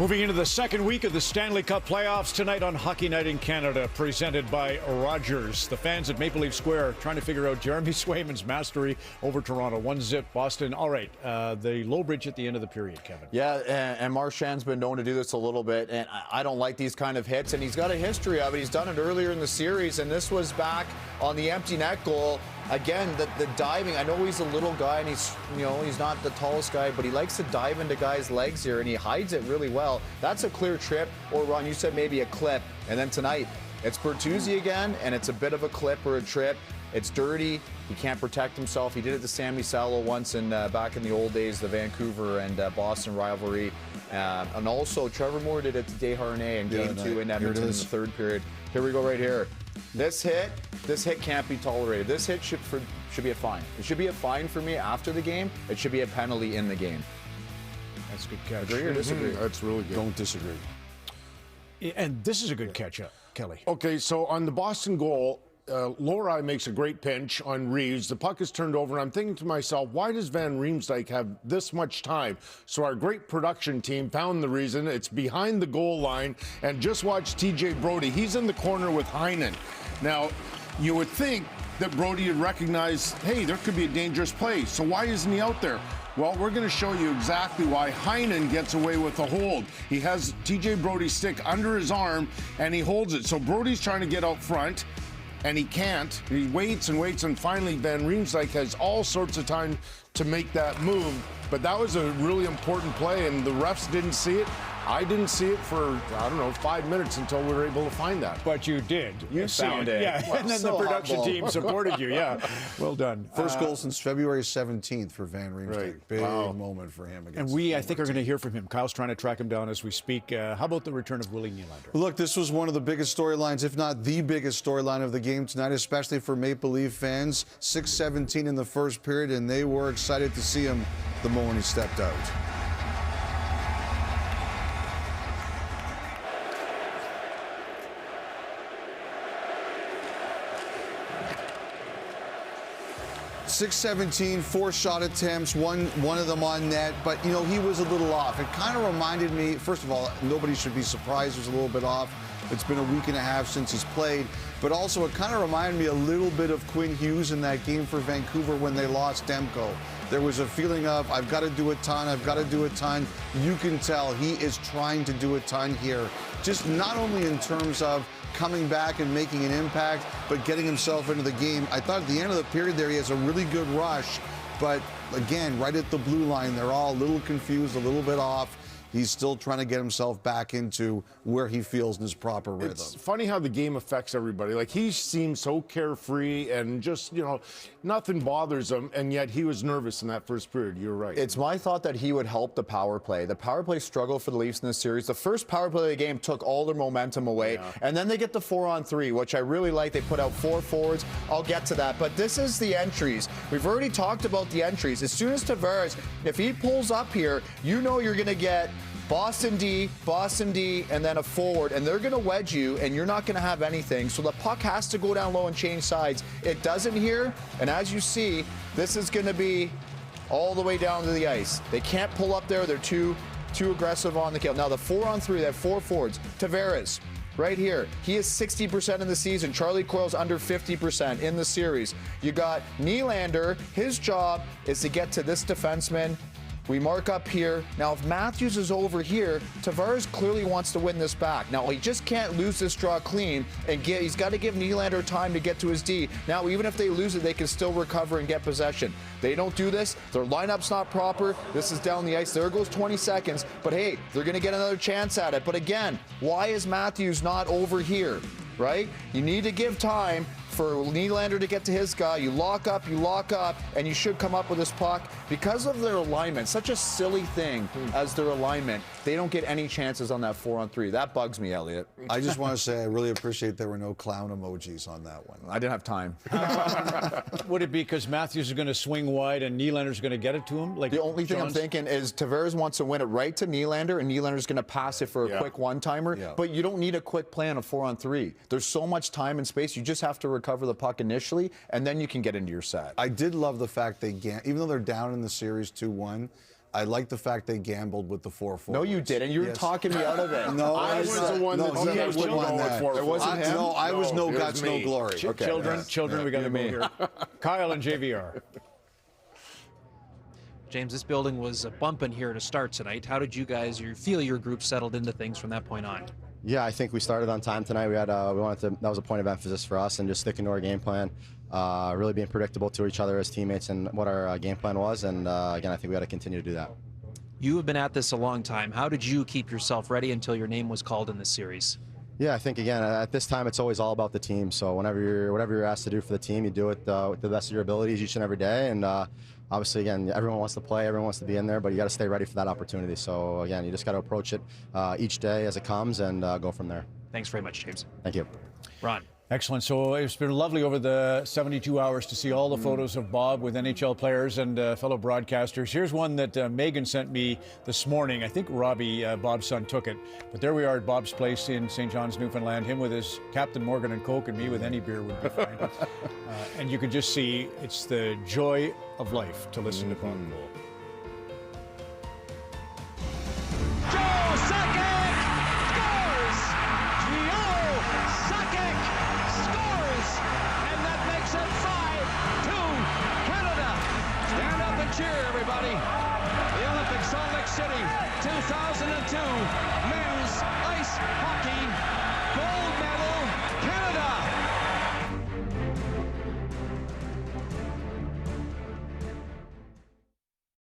Moving into the second week of the Stanley Cup playoffs tonight on Hockey Night in Canada, presented by Rogers. The fans at Maple Leaf Square trying to figure out Jeremy Swayman's mastery over Toronto. 1-0 Boston. All right, the low bridge at the end of the period, Kevin. Yeah, and Marchand's been known to do this a little bit, and I don't like these kind of hits, and he's got a history of it. He's done it earlier in the series, and this was back on the empty net goal. Again, the diving, I know he's a little guy, and he's not the tallest guy, but he likes to dive into guys' legs here, and he hides it really well. That's a clear trip, or Ron, you said maybe a clip, and then tonight, it's Bertuzzi again, and it's a bit of a clip or a trip. It's dirty. He can't protect himself. He did it to Sammy Salo once back in the old days, the Vancouver and Boston rivalry. And also, Trevor Moore did it to Desharnais in Game 2 in Edmonton in the third period. Here we go right here. This hit can't be tolerated. This hit should be a fine. It should be a fine for me after the game. It should be a penalty in the game. That's a good catch. Agree or disagree? That's really good. Don't disagree. And this is a good catch-up, Kelly. Okay, so on the Boston goal, Lohrei makes a great pinch on Reeves. The puck is turned over, and I'm thinking to myself, why does Van Riemsdyk have this much time? So our great production team found the reason. It's behind the goal line, and just watch TJ Brodie. He's in the corner with Heinen. Now, you would think that Brodie would recognize, hey, there could be a dangerous play. So why isn't he out there? Well, we're going to show you exactly why Heinen gets away with the hold. He has TJ Brodie's stick under his arm, and he holds it. So Brodie's trying to get out front, and he can't. He waits and waits, and finally Van Riemsdyk has all sorts of time to make that move. But that was a really important play, and the refs didn't see it. I didn't see it for, 5 minutes until we were able to find that. But you did. You found it. Yeah, Well, and then so the production humble. team supported you. Yeah, well done. First goal since February 17th for Van Riemsdyk. Right. Big Wow. moment for him. And we, I think, are going to hear from him. Kyle's trying to track him down as we speak. How about the return of Willie Nylander? Look, this was one of the biggest storylines, if not the biggest storyline of the game tonight, especially for Maple Leaf fans. 6:17 in the first period, and they were excited to see him the moment he stepped out. .617, 4 shot attempts, one of them on net, but he was a little off. It kind of reminded me, first of all, nobody should be surprised he was a little bit off. It's been a week and a half since he's played, but also it kind of reminded me a little bit of Quinn Hughes in that game for Vancouver when they lost Demko. There was a feeling of, I've got to do a ton, I've got to do a ton. You can tell he is trying to do a ton here, just not only in terms of coming back and making an impact, but getting himself into the game. I thought at the end of the period there, he has a really good rush, but again, right at the blue line, they're all a little confused, a little bit off. He's still trying to get himself back into where he feels in his proper rhythm. It's funny how the game affects everybody. Like, he seems so carefree and just, nothing bothers him, and yet he was nervous in that first period. You're right. It's my thought that he would help the power play. The power play struggled for the Leafs in this series. The first power play of the game took all their momentum away, and then they get the 4-on-3, which I really like. They put out 4 forwards. I'll get to that, but this is the entries. We've already talked about the entries. As soon as Tavares, if he pulls up here, you're going to get Boston D, and then a forward, and they're going to wedge you, and you're not going to have anything. So the puck has to go down low and change sides. It doesn't here, and as you see, this is going to be all the way down to the ice. They can't pull up there. They're too aggressive on the kill. Now the 4-on-3, they have 4 forwards. Tavares, right here, he is 60% in the season. Charlie Coyle's under 50% in the series. You got Nylander. His job is to get to this defenseman. We mark up here. Now, if Matthews is over here, Tavares clearly wants to win this back. Now, he just can't lose this draw clean, and he's got to give Nylander time to get to his D. Now, even if they lose it, they can still recover and get possession. They don't do this. Their lineup's not proper. This is down the ice. There goes 20 seconds. But, hey, they're going to get another chance at it. But, again, why is Matthews not over here, right? You need to give time for Nylander to get to his guy. You lock up, and you should come up with this puck. Because of their alignment, such a silly thing as their alignment, they don't get any chances on that 4-on-3. That bugs me, Elliot. I just want to say I really appreciate there were no clown emojis on that one. I didn't have time. Would it be because Matthews is going to swing wide and Nylander's going to get it to him? Like the only thing I'm thinking is Tavares wants to win it right to Nylander, and Nylander's going to pass it for a quick one-timer. Yeah. But you don't need a quick play on a 4-on-3. There's so much time and space. You just have to recover the puck initially, and then you can get into your set. I did love the fact even though they're down in the series 2-1, I like the fact they gambled with the 4 forwards. No, you didn't. You were Yes. talking me out of it. No, I was the one that he said I wouldn't wouldn't want go with that. 4 It wasn't forwards. him? No, I was no it was guts, no me. glory. Okay. Children, we got to go here. Kyle and JVR. James, this building was bumping here to start tonight. How did you feel your group settled into things from that point on? Yeah, I think we started on time tonight. That was a point of emphasis for us, and just sticking to our game plan, really being predictable to each other as teammates and what our game plan was. And again, I think we got to continue to do that. You have been at this a long time. How did you keep yourself ready until your name was called in this series? Yeah, I think again at this time it's always all about the team. So whatever you're asked to do for the team, you do it with the best of your abilities each and every day. And obviously, again, everyone wants to play, everyone wants to be in there, but you got to stay ready for that opportunity. So again, you just got to approach it each day as it comes and go from there. Thanks very much, James. Thank you. Ron. Excellent. So it's been lovely over the 72 hours to see all the photos of Bob with NHL players and fellow broadcasters. Here's one that Megan sent me this morning. I think Robbie, Bob's son, took it. But there we are at Bob's place in St. John's, Newfoundland. Him with his Captain Morgan and Coke, and me with any beer would be fine. And you can just see it's the joy of life to listen to Bob Cole. Joe Sakic scores! Joe Sakic scores! And that makes it 5-2 Canada. Stand up and cheer, everybody. The Olympics, Salt Lake City, 2002.